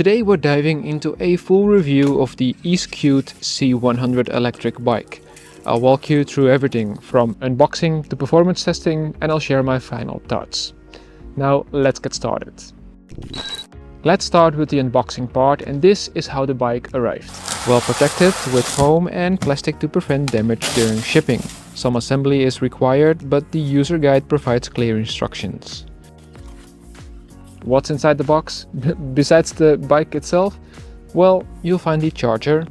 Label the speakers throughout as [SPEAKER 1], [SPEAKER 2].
[SPEAKER 1] Today we're diving into a full review of the Eskute C100 electric bike. I'll walk you through everything from unboxing to performance testing, and I'll share my final thoughts. Now let's get started. Let's start with the unboxing part, and this is how the bike arrived. Well protected with foam and plastic to prevent damage during shipping. Some assembly is required, but the user guide provides clear instructions. What's inside the box, besides the bike itself? Well, you'll find the charger,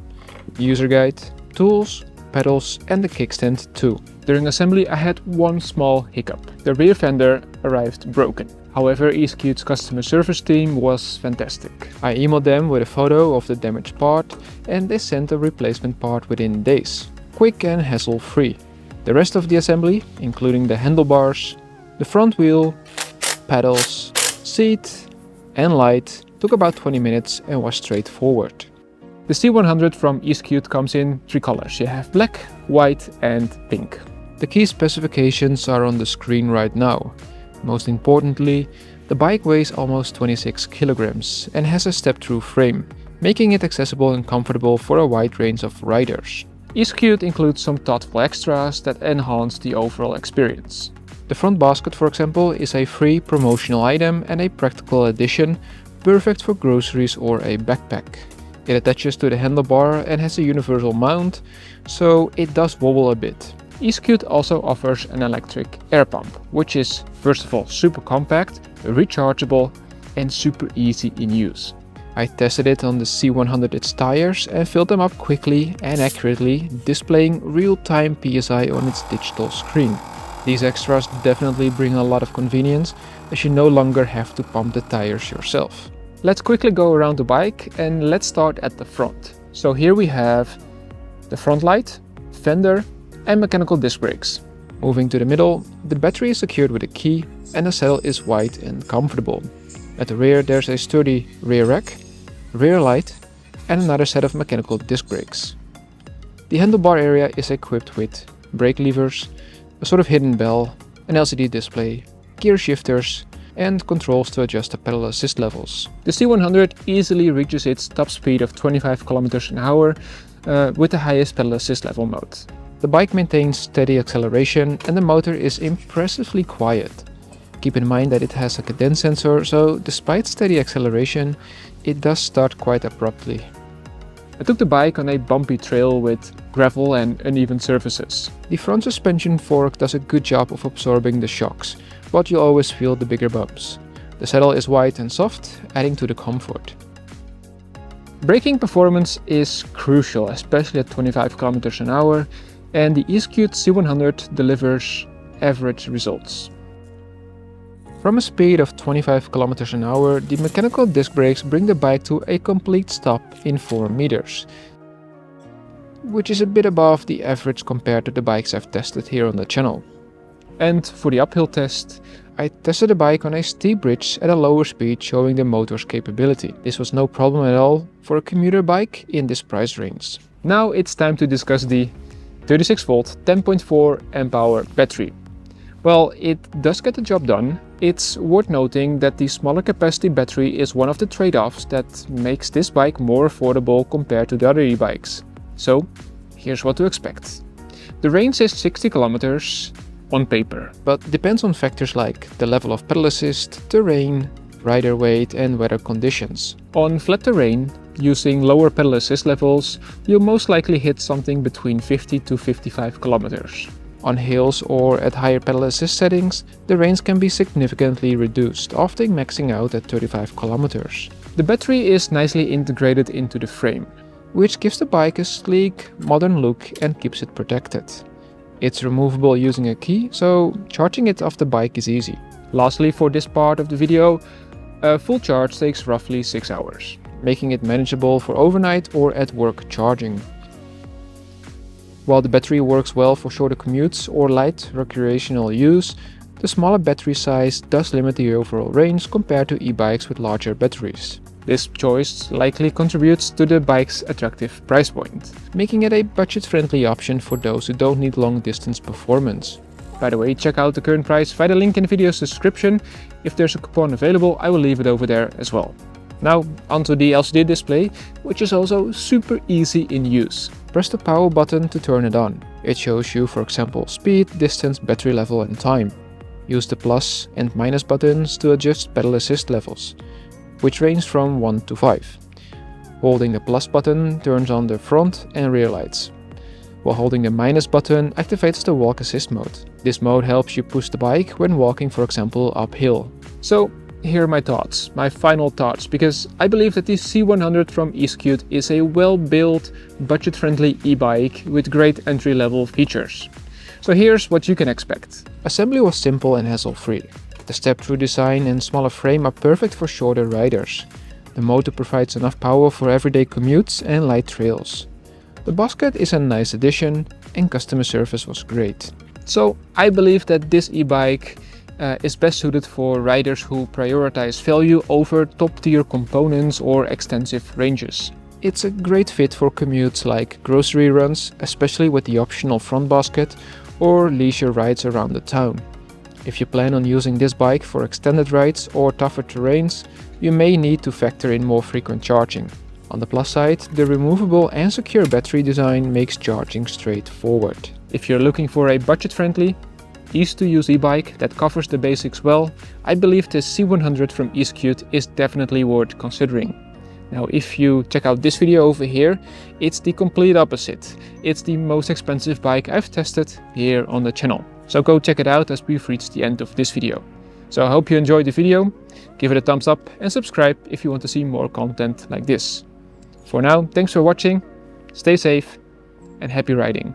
[SPEAKER 1] user guide, tools, pedals and the kickstand too. During assembly I had one small hiccup. The rear fender arrived broken. However, Eskute's customer service team was fantastic. I emailed them with a photo of the damaged part and they sent a replacement part within days. Quick and hassle-free. The rest of the assembly, including the handlebars, the front wheel, pedals, seat and light, took about 20 minutes and was straightforward. The C100 from Eskute comes in three colors. You have black, white and pink. The key specifications are on the screen right now. Most importantly, the bike weighs almost 26 kilograms and has a step-through frame, making it accessible and comfortable for a wide range of riders. Eskute includes some thoughtful extras that enhance the overall experience. The front basket, for example, is a free promotional item and a practical addition, perfect for groceries or a backpack. It attaches to the handlebar and has a universal mount, so it does wobble a bit. Eskute also offers an electric air pump, which is first of all super compact, rechargeable and super easy in use. I tested it on the C100 its tires and filled them up quickly and accurately, displaying real-time PSI on its digital screen. These extras definitely bring a lot of convenience, as you no longer have to pump the tires yourself. Let's quickly go around the bike and let's start at the front. So here we have the front light, fender and mechanical disc brakes. Moving to the middle, the battery is secured with a key and the saddle is wide and comfortable. At the rear there's a sturdy rear rack, rear light and another set of mechanical disc brakes. The handlebar area is equipped with brake levers, a sort of hidden bell, an LCD display, gear shifters and controls to adjust the pedal assist levels. The C100 easily reaches its top speed of 25 km an hour with the highest pedal assist level mode. The bike maintains steady acceleration and the motor is impressively quiet. Keep in mind that it has a cadence sensor, so despite steady acceleration, it does start quite abruptly. I took the bike on a bumpy trail with gravel and uneven surfaces. The front suspension fork does a good job of absorbing the shocks, but you always feel the bigger bumps. The saddle is wide and soft, adding to the comfort. Braking performance is crucial, especially at 25 km an hour, and the Eskute C100 delivers average results. From a speed of 25 km an hour, the mechanical disc brakes bring the bike to a complete stop in 4 meters, which is a bit above the average compared to the bikes I've tested here on the channel. And for the uphill test, I tested the bike on a steep bridge at a lower speed, showing the motor's capability. This was no problem at all for a commuter bike in this price range. Now it's time to discuss the 36 volt 10.4 amp hour battery. Well, it does get the job done. It's worth noting that the smaller capacity battery is one of the trade-offs that makes this bike more affordable compared to the other e-bikes. So, here's what to expect. The range is 60 kilometers on paper, but depends on factors like the level of pedal assist, terrain, rider weight and weather conditions. On flat terrain, using lower pedal assist levels, you'll most likely hit something between 50 to 55 kilometers. On hills or at higher pedal assist settings, the range can be significantly reduced, often maxing out at 35 kilometers. The battery is nicely integrated into the frame, which gives the bike a sleek, modern look and keeps it protected. It's removable using a key, so charging it off the bike is easy. Lastly, for this part of the video, a full charge takes roughly 6 hours, making it manageable for overnight or at work charging. While the battery works well for shorter commutes or light recreational use, the smaller battery size does limit the overall range compared to e-bikes with larger batteries. This choice likely contributes to the bike's attractive price point, making it a budget-friendly option for those who don't need long-distance performance. By the way, check out the current price via the link in the video's description. If there's a coupon available, I will leave it over there as well. Now onto the LCD display, which is also super easy in use. Press the power button to turn it on. It shows you, for example, speed, distance, battery level and time. Use the plus and minus buttons to adjust pedal assist levels, which range from 1 to 5. Holding the plus button turns on the front and rear lights, while holding the minus button activates the walk assist mode. This mode helps you push the bike when walking, for example, uphill. So here are my thoughts, my final thoughts, because I believe that the C100 from Eskute is a well-built, budget-friendly e-bike with great entry-level features. So here's what you can expect. Assembly was simple and hassle-free. The step-through design and smaller frame are perfect for shorter riders. The motor provides enough power for everyday commutes and light trails. The basket is a nice addition and customer service was great. So I believe that this e-bike is best suited for riders who prioritize value over top-tier components or extensive ranges. It's a great fit for commutes like grocery runs, especially with the optional front basket, or leisure rides around the town. If you plan on using this bike for extended rides or tougher terrains, you may need to factor in more frequent charging. On the plus side, the removable and secure battery design makes charging straightforward. If you're looking for a budget-friendly, easy-to-use e-bike that covers the basics well, I believe the C100 from Eskute is definitely worth considering. Now, if you check out this video over here, it's the complete opposite. It's the most expensive bike I've tested here on the channel. So go check it out as we've reached the end of this video. So I hope you enjoyed the video, give it a thumbs up and subscribe if you want to see more content like this. For now, thanks for watching, stay safe and happy riding.